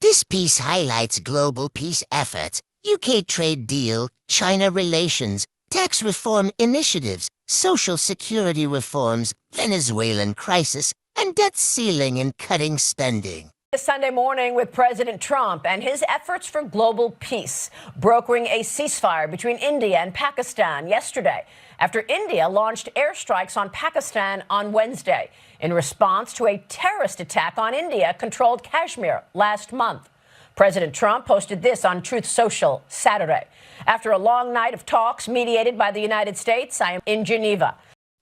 This piece highlights global peace efforts, UK trade deal, China relations, tax reform initiatives, social security reforms, Venezuelan crisis, and debt ceiling and cutting spending. This Sunday morning with President Trump and his efforts for global peace, brokering a ceasefire between India and Pakistan yesterday after India launched airstrikes on Pakistan on Wednesday in response to a terrorist attack on India-controlled Kashmir last month. President Trump posted this on Truth Social Saturday. After a long night of talks mediated by the United States, I am in Geneva.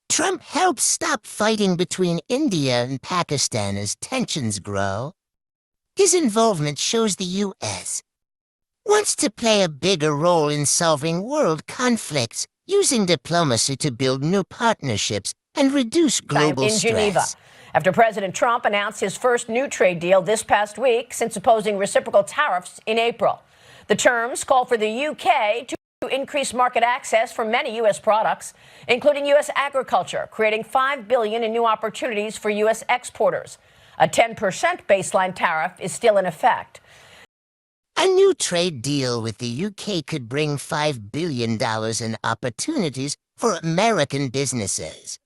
Trump helped stop fighting between India and Pakistan as tensions grow. His involvement shows the U.S. wants to play a bigger role in solving world conflicts, using diplomacy to build new partnerships and reduce global stress. Geneva. After President Trump announced his first new trade deal this past week since opposing reciprocal tariffs in April. The terms call for the UK to increase market access for many U.S. products, including U.S. agriculture, creating $5 billion in new opportunities for U.S. exporters. A 10% baseline tariff is still in effect. A new trade deal with the UK could bring $5 billion in opportunities for American businesses.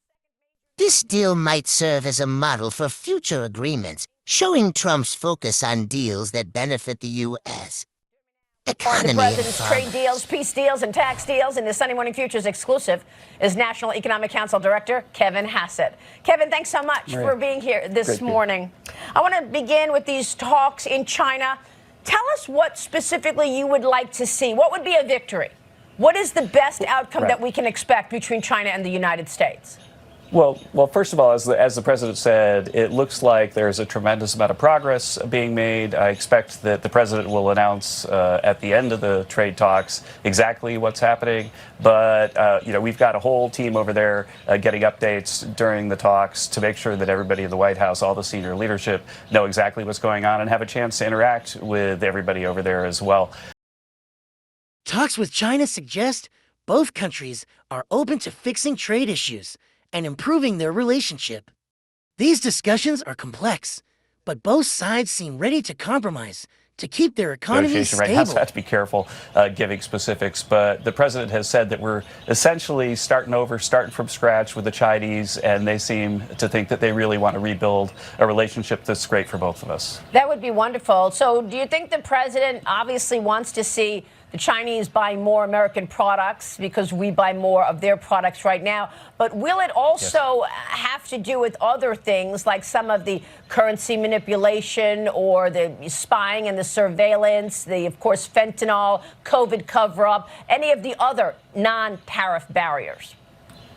This deal might serve as a model for future agreements, showing Trump's focus on deals that benefit the U.S. economy. The president's trade deals, peace deals, and tax deals in the Sunday Morning Futures exclusive is National Economic Council Director Kevin Hassett. Kevin, thanks so much for being here this morning. I want to begin with these talks in China. Tell us what specifically you would like to see. What would be a victory? What is the best outcome that we can expect between China and the United States? Well, first of all, as the president said, it looks like there's a tremendous amount of progress being made. I expect that the president will announce at the end of the trade talks exactly what's happening. But, we've got a whole team over there getting updates during the talks to make sure that everybody in the White House, all the senior leadership, know exactly what's going on and have a chance to interact with everybody over there as well. Talks with China suggest both countries are open to fixing trade issues and improving their relationship. These discussions are complex, but both sides seem ready to compromise to keep their economies stable. Right now, so I have to be careful giving specifics, but the president has said that we're essentially starting from scratch with the Chinese, and they seem to think that they really want to rebuild a relationship that's great for both of us. That would be wonderful. So do you think the president obviously wants to see the Chinese buying more American products because we buy more of their products right now? But will it also have to do with other things like some of the currency manipulation or the spying and the surveillance, of course, fentanyl, COVID cover-up, any of the other non-tariff barriers?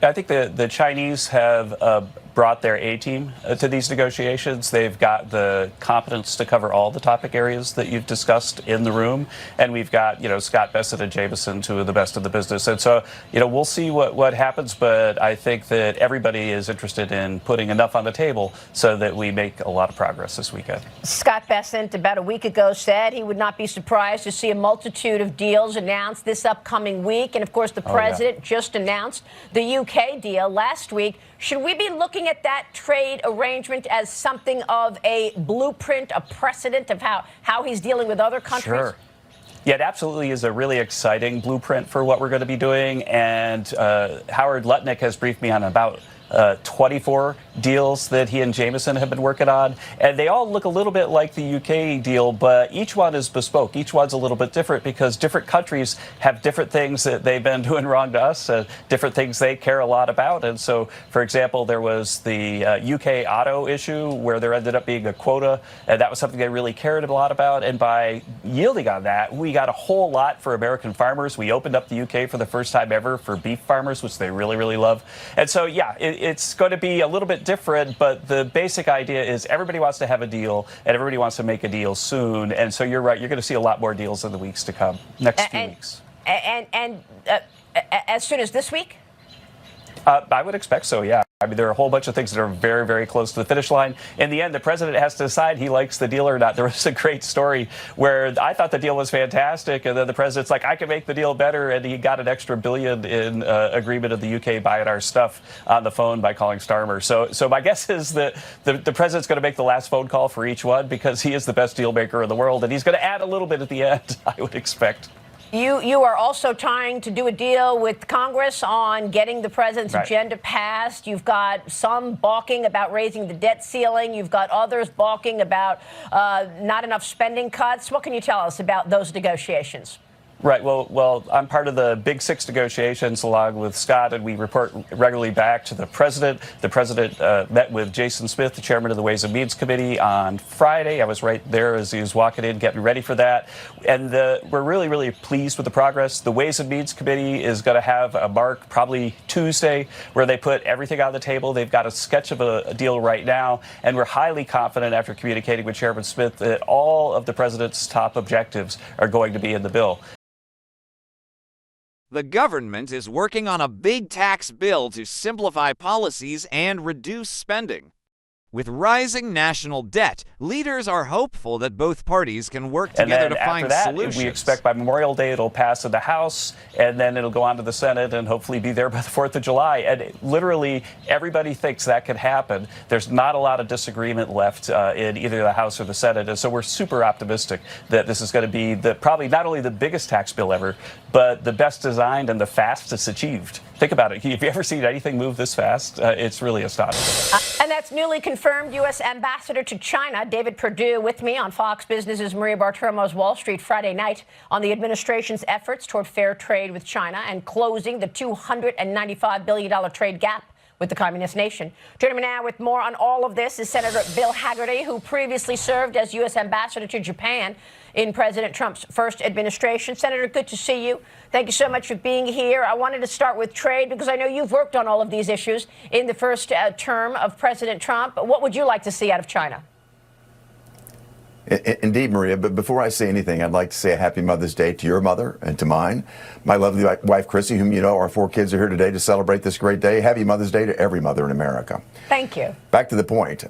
I think the Chinese have brought their A-team to these negotiations. They've got the competence to cover all the topic areas that you've discussed in the room. And we've got, Scott Bessent and Jameson, two of the best in the business. And so, we'll see what happens. But I think that everybody is interested in putting enough on the table so that we make a lot of progress this weekend. Scott Bessent, about a week ago, said he would not be surprised to see a multitude of deals announced this upcoming week. And, of course, the president just announced the UK deal last week. Should we be looking at that trade arrangement as something of a blueprint, a precedent of how he's dealing with other countries? Sure. Yeah, it absolutely is a really exciting blueprint for what we're going to be doing. And Howard Lutnick has briefed me on about 24 deals that he and Jameson have been working on. And they all look a little bit like the UK deal, but each one is bespoke. Each one's a little bit different because different countries have different things that they've been doing wrong to us, different things they care a lot about. And so, for example, there was the UK auto issue where there ended up being a quota, and that was something they really cared a lot about. And by yielding on that, we got a whole lot for American farmers. We opened up the UK for the first time ever for beef farmers, which they really, really love. And so, yeah, it's going to be a little bit different, but the basic idea is everybody wants to have a deal, and everybody wants to make a deal soon. And so you're right, you're going to see a lot more deals in the weeks to come, next few weeks. And as soon as this week? I would expect so, yeah. I mean, there are a whole bunch of things that are very, very close to the finish line. In the end, the president has to decide he likes the deal or not. There was a great story where I thought the deal was fantastic, and then the president's like, I can make the deal better, and he got an extra $1 billion in agreement of the UK buying our stuff on the phone by calling Starmer. So my guess is that the president's going to make the last phone call for each one because he is the best deal maker in the world, and he's going to add a little bit at the end, I would expect. You are also trying to do a deal with Congress on getting the president's agenda passed. You've got some balking about raising the debt ceiling. You've got others balking about not enough spending cuts. What can you tell us about those negotiations? Right. Well, I'm part of the Big Six negotiations along with Scott, and we report regularly back to the president. The president met with Jason Smith, the chairman of the Ways and Means Committee, on Friday. I was right there as he was walking in, getting ready for that. And we're really, really pleased with the progress. The Ways and Means Committee is going to have a mark probably Tuesday where they put everything on the table. They've got a sketch of a deal right now, and we're highly confident after communicating with Chairman Smith that all of the president's top objectives are going to be in the bill. The government is working on a big tax bill to simplify policies and reduce spending. With rising national debt, leaders are hopeful that both parties can work together to find solutions. We expect by Memorial Day it'll pass in the House, and then it'll go on to the Senate and hopefully be there by the 4th of July. And literally everybody thinks that could happen. There's not a lot of disagreement left in either the House or the Senate. And so we're super optimistic that this is going to be probably not only the biggest tax bill ever, but the best designed and the fastest achieved. Think about it. Have you ever seen anything move this fast? It's really astonishing. And that's newly confirmed U.S. Ambassador to China, David Perdue, with me on Fox Business's Maria Bartiromo's Wall Street Friday night on the administration's efforts toward fair trade with China and closing the $295 billion trade gap with the communist nation. Joining me now with more on all of this is Senator Bill Hagerty, who previously served as U.S. Ambassador to Japan in President Trump's first administration. Senator, good to see you. Thank you so much for being here. I wanted to start with trade because I know you've worked on all of these issues in the first term of President Trump. What would you like to see out of China? Indeed, Maria, but before I say anything, I'd like to say a happy Mother's Day to your mother and to mine. My lovely wife, Chrissy, whom you know, our 4 kids are here today to celebrate this great day. Happy Mother's Day to every mother in America. Thank you. Back to the point.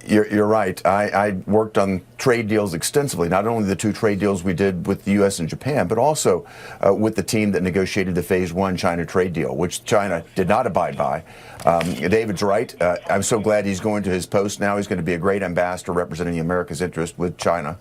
You're right. I worked on trade deals extensively, not only the 2 trade deals we did with the U.S. and Japan, but also with the team that negotiated the Phase 1 China trade deal, which China did not abide by. David's right. I'm so glad he's going to his post now. He's going to be a great ambassador representing America's interest with China.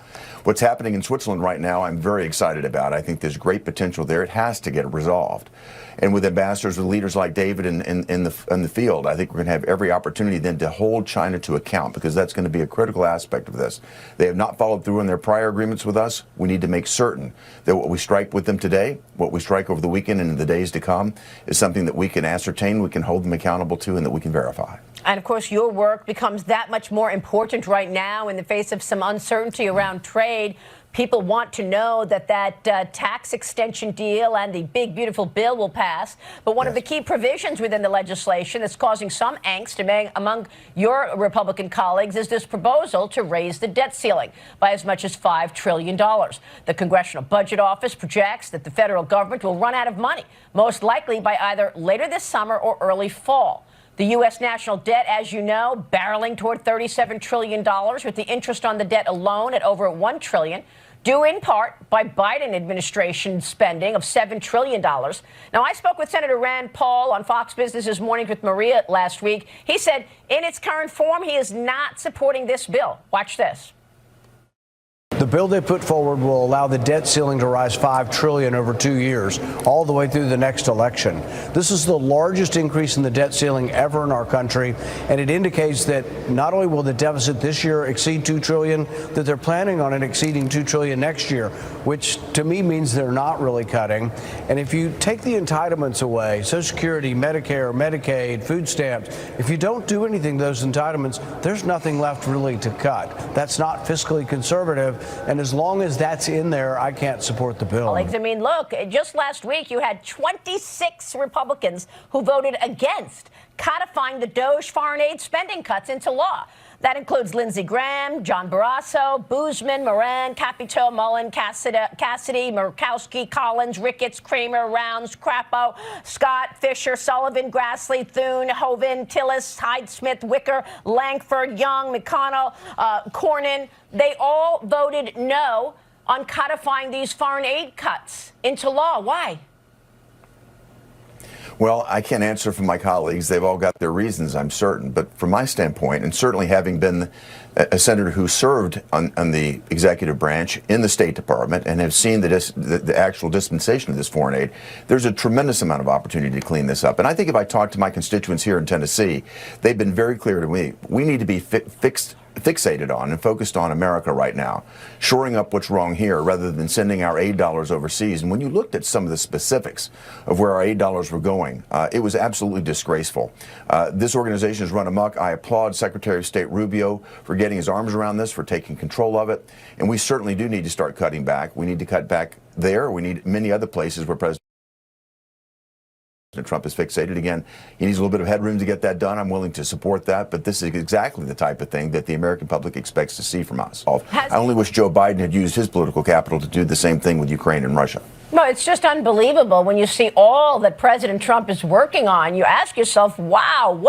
What's happening in Switzerland right now, I'm very excited about. I think there's great potential there. It has to get resolved. And with ambassadors, with leaders like David in the field, I think we're going to have every opportunity then to hold China to account, because that's going to be a critical aspect of this. They have not followed through on their prior agreements with us. We need to make certain that what we strike with them today, what we strike over the weekend and in the days to come, is something that we can ascertain, we can hold them accountable to, and that we can verify. And, of course, your work becomes that much more important right now in the face of some uncertainty around trade. People want to know that tax extension deal and the big, beautiful bill will pass. But one of the key provisions within the legislation that's causing some angst among your Republican colleagues is this proposal to raise the debt ceiling by as much as $5 trillion. The Congressional Budget Office projects that the federal government will run out of money, most likely by either later this summer or early fall. The U.S. national debt, as you know, barreling toward $37 trillion, with the interest on the debt alone at over $1 trillion, due in part by Biden administration spending of $7 trillion. Now, I spoke with Senator Rand Paul on Fox Business this morning with Maria last week. He said in its current form, he is not supporting this bill. Watch this. The bill they put forward will allow the debt ceiling to rise $5 trillion over 2 years, all the way through the next election. This is the largest increase in the debt ceiling ever in our country, and it indicates that not only will the deficit this year exceed $2 trillion, that they're planning on it exceeding $2 trillion next year, which to me means they're not really cutting. And if you take the entitlements away, Social Security, Medicare, Medicaid, food stamps, if you don't do anything to those entitlements, there's nothing left really to cut. That's not fiscally conservative. And as long as that's in there, I can't support the bill. I mean, look, just last week you had 26 Republicans who voted against codifying the DOJ foreign aid spending cuts into law. That includes Lindsey Graham, John Barrasso, Boozman, Moran, Capito, Mullen, Cassidy, Murkowski, Collins, Ricketts, Kramer, Rounds, Crapo, Scott, Fisher, Sullivan, Grassley, Thune, Hovind, Tillis, Hyde-Smith, Wicker, Langford, Young, McConnell, Cornyn. They all voted no on codifying these foreign aid cuts into law. Why? Well, I can't answer for my colleagues. They've all got their reasons, I'm certain. But from my standpoint, and certainly having been a senator who served on the executive branch in the State Department and have seen the actual dispensation of this foreign aid, there's a tremendous amount of opportunity to clean this up. And I think if I talk to my constituents here in Tennessee, they've been very clear to me. We need to be fixated on and focused on America right now, shoring up what's wrong here rather than sending our aid dollars overseas. And when you looked at some of the specifics of where our aid dollars were going, it was absolutely disgraceful. This organization has run amok. I applaud Secretary of State Rubio for getting his arms around this, for taking control of it. And we certainly do need to start cutting back. We need to cut back there. We need many other places where President Trump is fixated. Again, he needs a little bit of headroom to get that done. I'm willing to support that, but this is exactly the type of thing that the American public expects to see from us. I only wish Joe Biden had used his political capital to do the same thing with Ukraine and Russia. No, it's just unbelievable when you see all that President Trump is working on. You ask yourself, wow,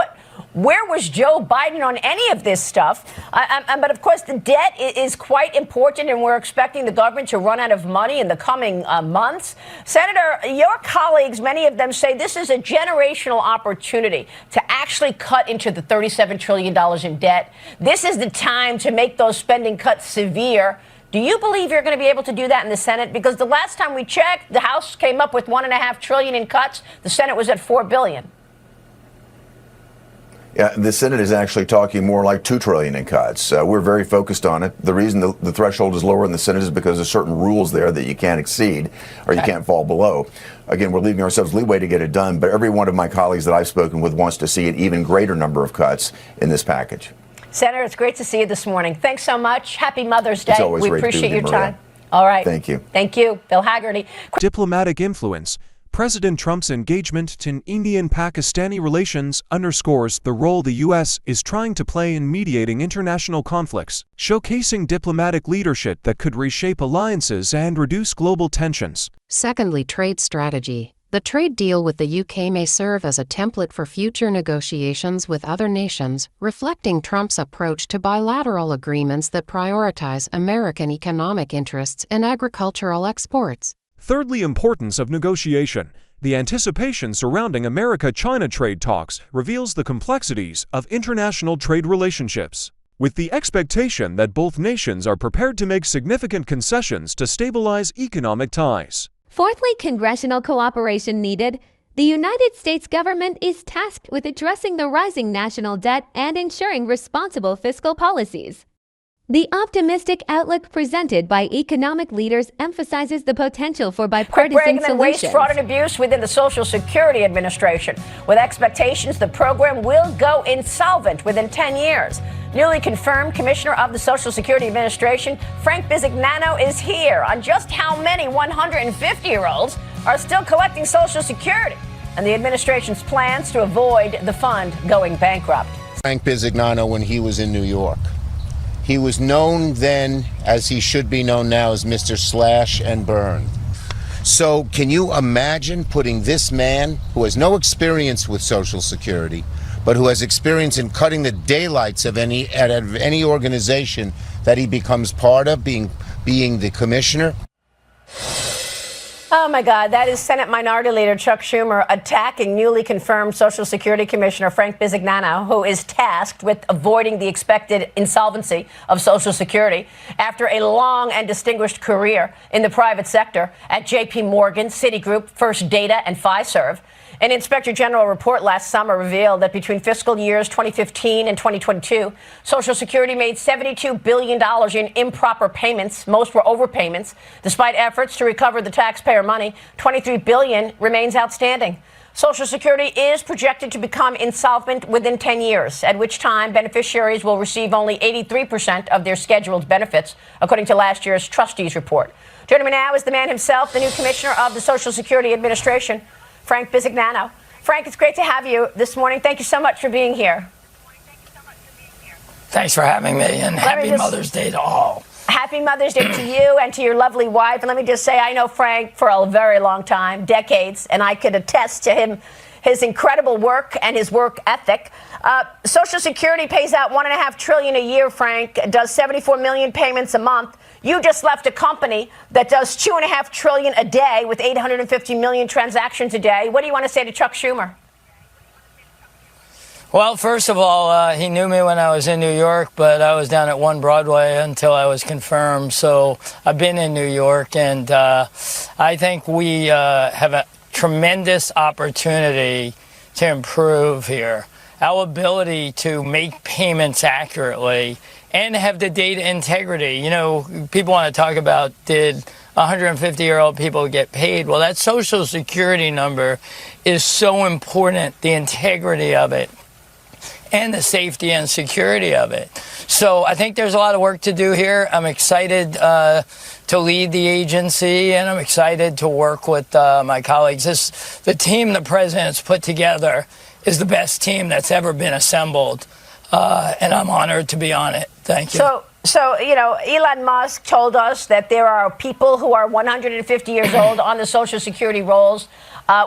where was Joe Biden on any of this stuff? But of course, the debt is quite important, and we're expecting the government to run out of money in the coming months. Senator, your colleagues, many of them say this is a generational opportunity to actually cut into the $37 trillion in debt. This is the time to make those spending cuts severe. Do you believe you're going to be able to do that in the Senate? Because the last time we checked, the House came up with $1.5 trillion in cuts. The Senate was at $4 billion. Yeah, the Senate is actually talking more like $2 trillion in cuts. We're very focused on it. The reason the threshold is lower in the Senate is because there's certain rules there that you can't exceed or you can't fall below. Again, we're leaving ourselves leeway to get it done, but every one of my colleagues that I've spoken with wants to see an even greater number of cuts in this package. Senator, it's great to see you this morning. Thanks so much. Happy Mother's Day. It's always we great to appreciate be with your you, Maria. time. All right. Thank you. Thank you. Bill Haggerty. Diplomatic influence. President Trump's engagement in Indian-Pakistani relations underscores the role the U.S. is trying to play in mediating international conflicts, showcasing diplomatic leadership that could reshape alliances and reduce global tensions. Secondly, trade strategy. The trade deal with the UK may serve as a template for future negotiations with other nations, reflecting Trump's approach to bilateral agreements that prioritize American economic interests and agricultural exports. Thirdly, importance of negotiation. The anticipation surrounding America-China trade talks reveals the complexities of international trade relationships, with the expectation that both nations are prepared to make significant concessions to stabilize economic ties. Fourthly, congressional cooperation needed. The United States government is tasked with addressing the rising national debt and ensuring responsible fiscal policies. The optimistic outlook presented by economic leaders emphasizes the potential for bipartisan solutions. Waste, fraud, and abuse within the Social Security Administration, with expectations the program will go insolvent within 10 years. Newly confirmed Commissioner of the Social Security Administration, Frank Bisignano, is here on just how many 150-year-olds are still collecting Social Security and the administration's plans to avoid the fund going bankrupt. Frank Bisignano, when he was in New York, he was known then, as he should be known now, as Mr. Slash and Burn. So can you imagine putting this man, who has no experience with Social Security, but who has experience in cutting the daylights of any organization that he becomes part of, being the commissioner? Oh, my God. That is Senate Minority Leader Chuck Schumer attacking newly confirmed Social Security Commissioner Frank Bisignano, who is tasked with avoiding the expected insolvency of Social Security after a long and distinguished career in the private sector at J.P. Morgan, Citigroup, First Data, and Fiserv. An Inspector General report last summer revealed that between fiscal years 2015 and 2022, Social Security made $72 billion in improper payments. Most were overpayments. Despite efforts to recover the taxpayer money, $23 billion remains outstanding. Social Security is projected to become insolvent within 10 years, at which time beneficiaries will receive only 83% of their scheduled benefits, according to last year's trustees report. Joining me now is the man himself, the new commissioner of the Social Security Administration, Frank Bisignano. Frank, it's great to have you this morning. Thank you so much for being here. Thanks for having me, and happy Mother's Day to all. Happy Mother's Day to you and to your lovely wife. And let me just say, I know Frank for a very long time, decades, and I could attest to his incredible work and his work ethic. Social Security pays out $1.5 trillion a year, Frank, does 74 million payments a month. You just left a company that does $2.5 trillion a day with 850 million transactions a day. What do you want to say to Chuck Schumer? Well, first of all, he knew me when I was in New York, but I was down at 1 Broadway until I was confirmed. So I've been in New York, and I think we have a tremendous opportunity to improve here. Our ability to make payments accurately and have the data integrity. You know, people want to talk about, did 150-year-old people get paid? Well, that Social Security number is so important, the integrity of it and the safety and security of it. So I think there's a lot of work to do here. I'm excited to lead the agency, and I'm excited to work with my colleagues. The team the president's put together is the best team that's ever been assembled, and I'm honored to be on it. Thank you. So, you know, Elon Musk told us that there are people who are 150 years old on the Social Security rolls.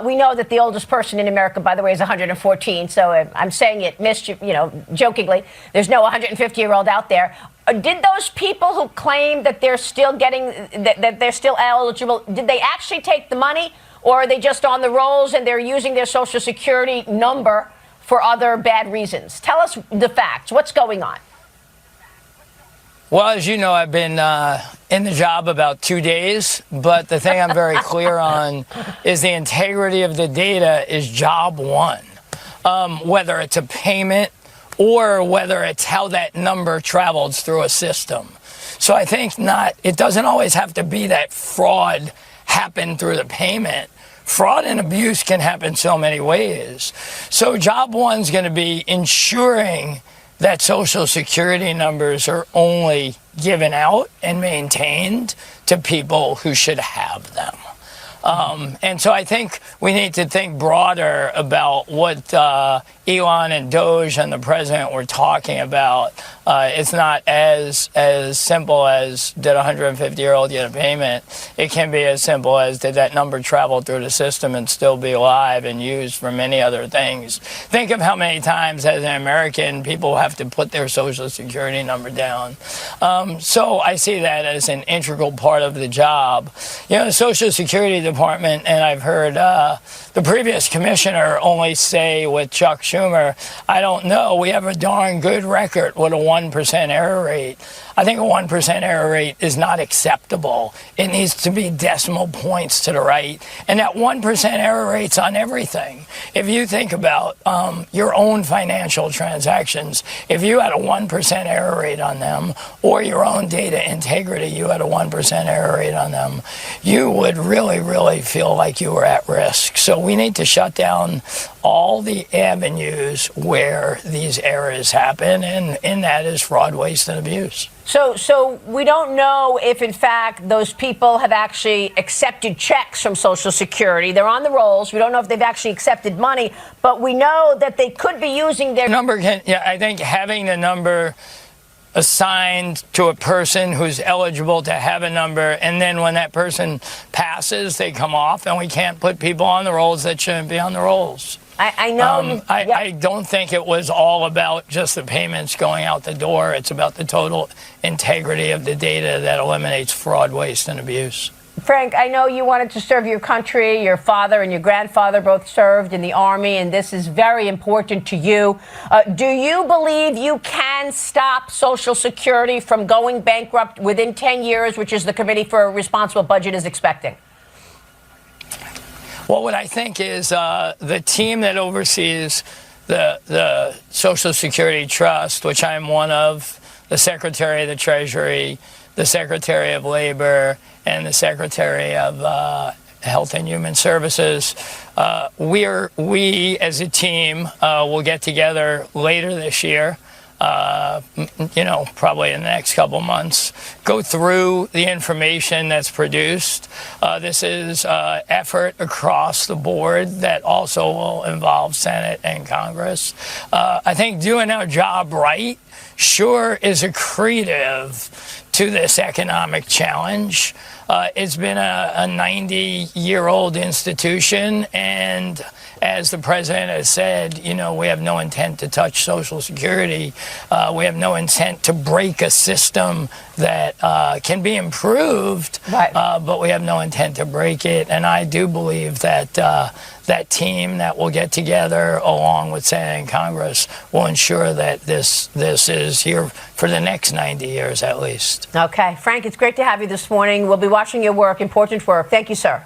We know that the oldest person in America, by the way, is 114. So I'm saying it jokingly. There's no 150-year-old out there. Did those people who claim that they're still that they're still eligible, did they actually take the money, or are they just on the rolls and they're using their Social Security number for other bad reasons? Tell us the facts. What's going on? Well, as you know, I've been in the job about 2 days, but the thing I'm very clear on is the integrity of the data is job one, whether it's a payment or whether it's how that number travels through a system. So I think it doesn't always have to be that fraud happened through the payment. Fraud and abuse can happen so many ways. So job one's going to be ensuring that Social Security numbers are only given out and maintained to people who should have them. And so I think we need to think broader about what Elon and Doge and the president were talking about. It's not as simple as did a 150-year-old get a payment. It can be as simple as did that number travel through the system and still be alive and used for many other things. Think of how many times as an American people have to put their Social Security number down. So I see that as an integral part of the job. You know, the Social Security Department, and I've heard the previous commissioner only say with Chuck Schumer, I don't know, we have a darn good record with a 1% error rate. I think a 1% error rate is not acceptable. It needs to be decimal points to the right. And that 1% error rate's on everything. If you think about your own financial transactions, if you had a 1% error rate on them, or your own data integrity, you had a 1% error rate on them, you would really, really feel like you were at risk. So we need to shut down all the avenues where these errors happen, and in that is fraud, waste, and abuse. So we don't know if, in fact, those people have actually accepted checks from Social Security. They're on the rolls. We don't know if they've actually accepted money, but we know that they could be using their number. I think having the number assigned to a person who's eligible to have a number, and then when that person passes, they come off, and we can't put people on the rolls that shouldn't be on the rolls. I know. I don't think it was all about just the payments going out the door. It's about the total integrity of the data that eliminates fraud, waste, and abuse. Frank, I know you wanted to serve your country. Your father and your grandfather both served in the Army, and this is very important to you. Do you believe you can stop Social Security from going bankrupt within 10 years, which is the Committee for a Responsible Budget is expecting? Well, what I think is the team that oversees the Social Security Trust, which I'm one of, the Secretary of the Treasury, the Secretary of Labor, and the Secretary of Health and Human Services, we as a team will get together later this year, probably in the next couple months, go through the information that's produced. This is effort across the board that also will involve Senate and Congress. I think doing our job right sure is accretive to this economic challenge. It's been a 90-year-old institution, and as the president has said, we have no intent to touch Social Security. We have no intent to break a system that can be improved, right. But we have no intent to break it. And I do believe that that team that will get together along with Senate and Congress will ensure that this is here for the next 90 years at least. Okay. Frank, it's great to have you this morning. We'll be watching your work, important work. Thank you, sir.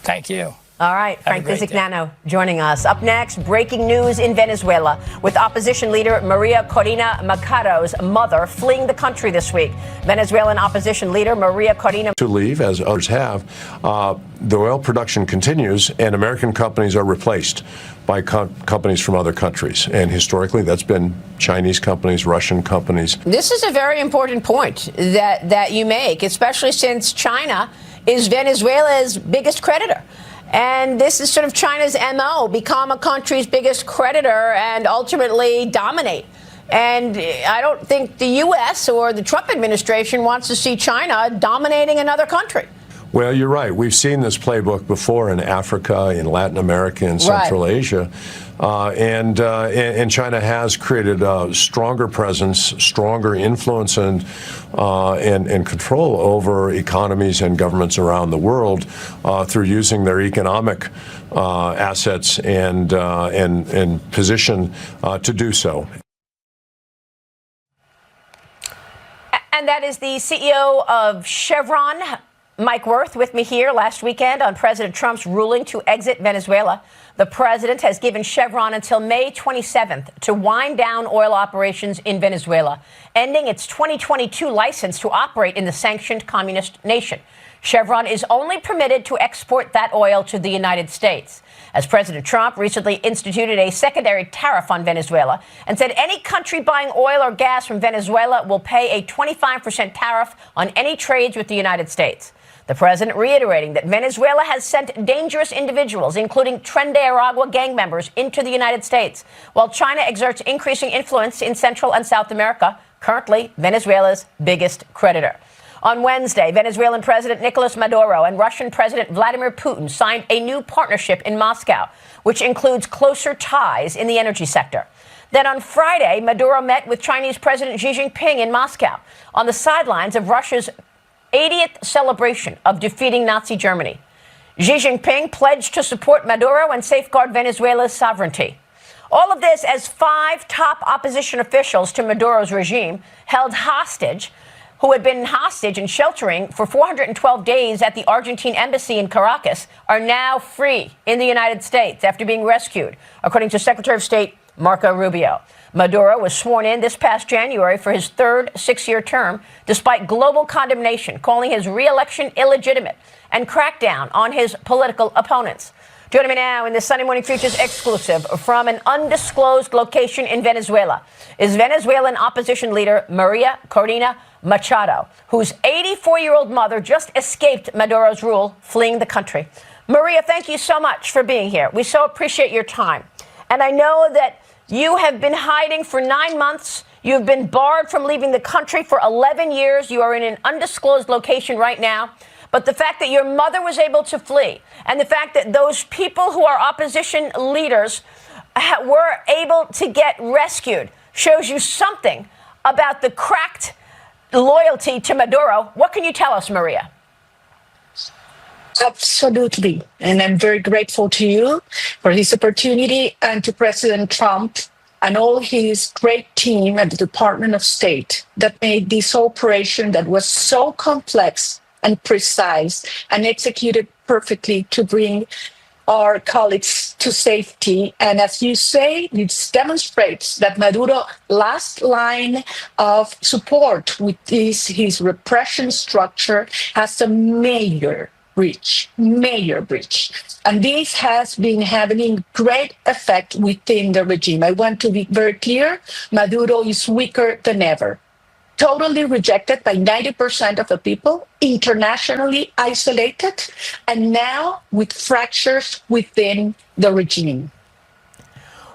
Thank you. All right, Frank Bisignano joining us. Up next, breaking news in Venezuela with opposition leader Maria Corina Machado's mother fleeing the country this week. Venezuelan opposition leader Maria Corina to leave, as others have. The oil production continues, and American companies are replaced by companies from other countries. And historically, that's been Chinese companies, Russian companies. This is a very important point that you make, especially since China is Venezuela's biggest creditor. And this is sort of China's MO, become a country's biggest creditor and ultimately dominate. And I don't think the U.S. or the Trump administration wants to see China dominating another country. Well, you're right. We've seen this playbook before in Africa, in Latin America, and Central Asia. And China has created a stronger presence, stronger influence, and control over economies and governments around the world through using their economic assets and position to do so. And that is the CEO of Chevron, Mike Wirth, with me here last weekend on President Trump's ruling to exit Venezuela. The president has given Chevron until May 27th to wind down oil operations in Venezuela, ending its 2022 license to operate in the sanctioned communist nation. Chevron is only permitted to export that oil to the United States, as President Trump recently instituted a secondary tariff on Venezuela and said any country buying oil or gas from Venezuela will pay a 25% tariff on any trades with the United States. The president reiterating that Venezuela has sent dangerous individuals, including Tren de Aragua gang members, into the United States, while China exerts increasing influence in Central and South America, currently Venezuela's biggest creditor. On Wednesday, Venezuelan President Nicolas Maduro and Russian President Vladimir Putin signed a new partnership in Moscow, which includes closer ties in the energy sector. Then on Friday, Maduro met with Chinese President Xi Jinping in Moscow on the sidelines of Russia's 80th celebration of defeating Nazi Germany. Xi Jinping pledged to support Maduro and safeguard Venezuela's sovereignty. All of this as 5 top opposition officials to Maduro's regime held hostage, who had been hostage and sheltering for 412 days at the Argentine embassy in Caracas, are now free in the United States after being rescued, according to Secretary of State Marco Rubio. Maduro was sworn in this past January for his third 6-year term, despite global condemnation, calling his re-election illegitimate and crackdown on his political opponents. Joining me now in the Sunday Morning Futures exclusive from an undisclosed location in Venezuela is Venezuelan opposition leader Maria Corina Machado, whose 84-year-old mother just escaped Maduro's rule, fleeing the country. Maria, thank you so much for being here. We so appreciate your time. And I know that you have been hiding for 9 months. You've been barred from leaving the country for 11 years. You are in an undisclosed location right now. But the fact that your mother was able to flee and the fact that those people who are opposition leaders were able to get rescued shows you something about the cracked loyalty to Maduro. What can you tell us, Maria? Absolutely. And I'm very grateful to you for this opportunity and to President Trump and all his great team at the Department of State that made this operation that was so complex and precise and executed perfectly to bring our colleagues to safety. And as you say, it demonstrates that Maduro's last line of support with his repression structure has a major breach. And this has been having great effect within the regime. I want to be very clear, Maduro is weaker than ever. Totally rejected by 90% of the people, internationally isolated, and now with fractures within the regime.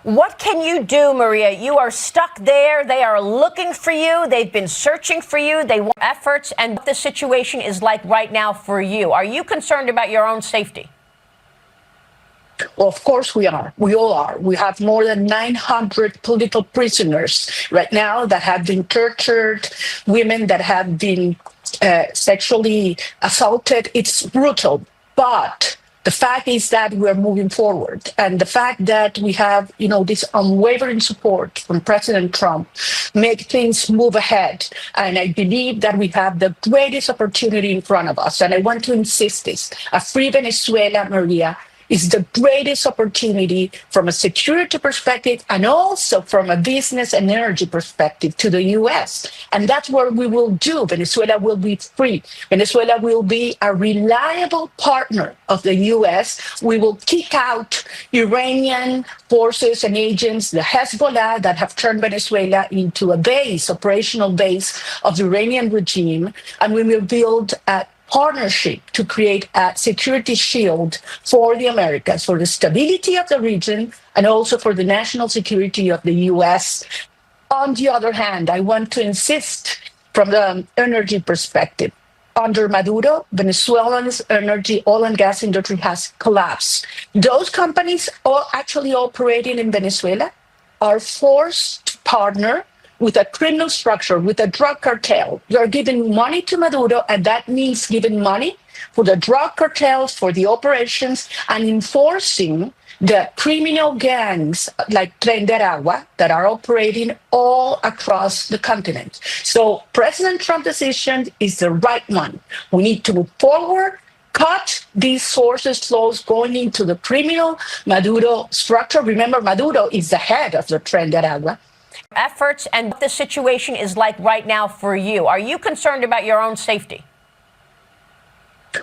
What can you do, Maria? You are stuck there. They are looking for you. They've been searching for you. They want efforts, and what the situation is like right now for you. Are you concerned about your own safety? Well, of course we are. We all are. We have more than 900 political prisoners right now that have been tortured, women that have been sexually assaulted. It's brutal, but the fact is that we're moving forward. And the fact that we have, this unwavering support from President Trump make things move ahead. And I believe that we have the greatest opportunity in front of us. And I want to insist this. A free Venezuela, Maria, is the greatest opportunity from a security perspective and also from a business and energy perspective to the U.S. And that's what we will do. Venezuela will be free. Venezuela will be a reliable partner of the U.S. We will kick out Iranian forces and agents, the Hezbollah, that have turned Venezuela into a operational base of the Iranian regime. And we will build a partnership to create a security shield for the Americas, for the stability of the region, and also for the national security of the U.S. On the other hand, I want to insist from the energy perspective. Under Maduro, Venezuela's energy, oil and gas industry has collapsed. Those companies all actually operating in Venezuela are forced to partner with a criminal structure, with a drug cartel. You're giving money to Maduro, and that means giving money for the drug cartels, for the operations, and enforcing the criminal gangs like Tren de Aragua that are operating all across the continent. So President Trump's decision is the right one. We need to move forward, cut these sources flows going into the criminal Maduro structure. Remember, Maduro is the head of the Tren de Aragua. Efforts and what the situation is like right now for you. Are you concerned about your own safety?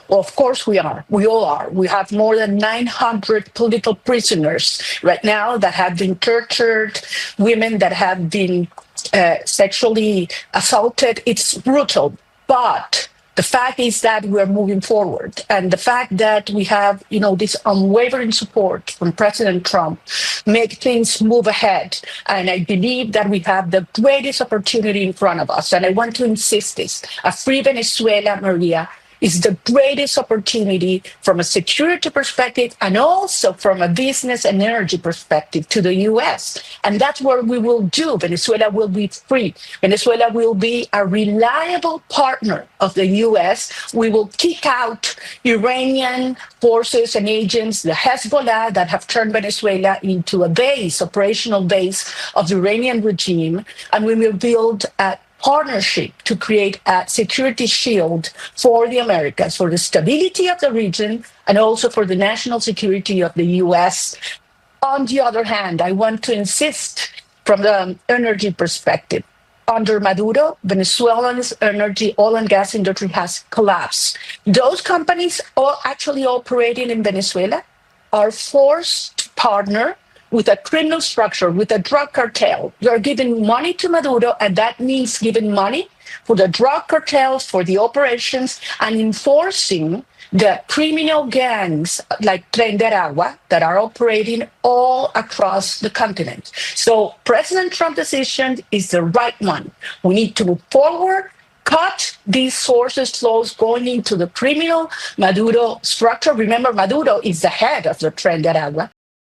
Well, of course we are. We all are. We have more than 900 political prisoners right now that have been tortured, women that have been sexually assaulted. It's brutal, but the fact is that we're moving forward. And the fact that we have, this unwavering support from President Trump make things move ahead. And I believe that we have the greatest opportunity in front of us. And I want to insist this. A free Venezuela, Maria, is the greatest opportunity from a security perspective and also from a business and energy perspective to the U.S. And that's what we will do. Venezuela will be free. Venezuela will be a reliable partner of the U.S. We will kick out Iranian forces and agents, the Hezbollah, that have turned Venezuela into a operational base of the Iranian regime. And we will build a partnership to create a security shield for the Americas, for the stability of the region, and also for the national security of the U.S. On the other hand, I want to insist from the energy perspective. Under Maduro, Venezuela's energy, oil and gas industry has collapsed. Those companies all actually operating in Venezuela are forced to partner with a criminal structure, with a drug cartel. You're giving money to Maduro, and that means giving money for the drug cartels, for the operations, and enforcing the criminal gangs like Tren de Aragua that are operating all across the continent. So President Trump's decision is the right one. We need to move forward, cut these sources flows going into the criminal Maduro structure. Remember, Maduro is the head of the Tren de Aragua.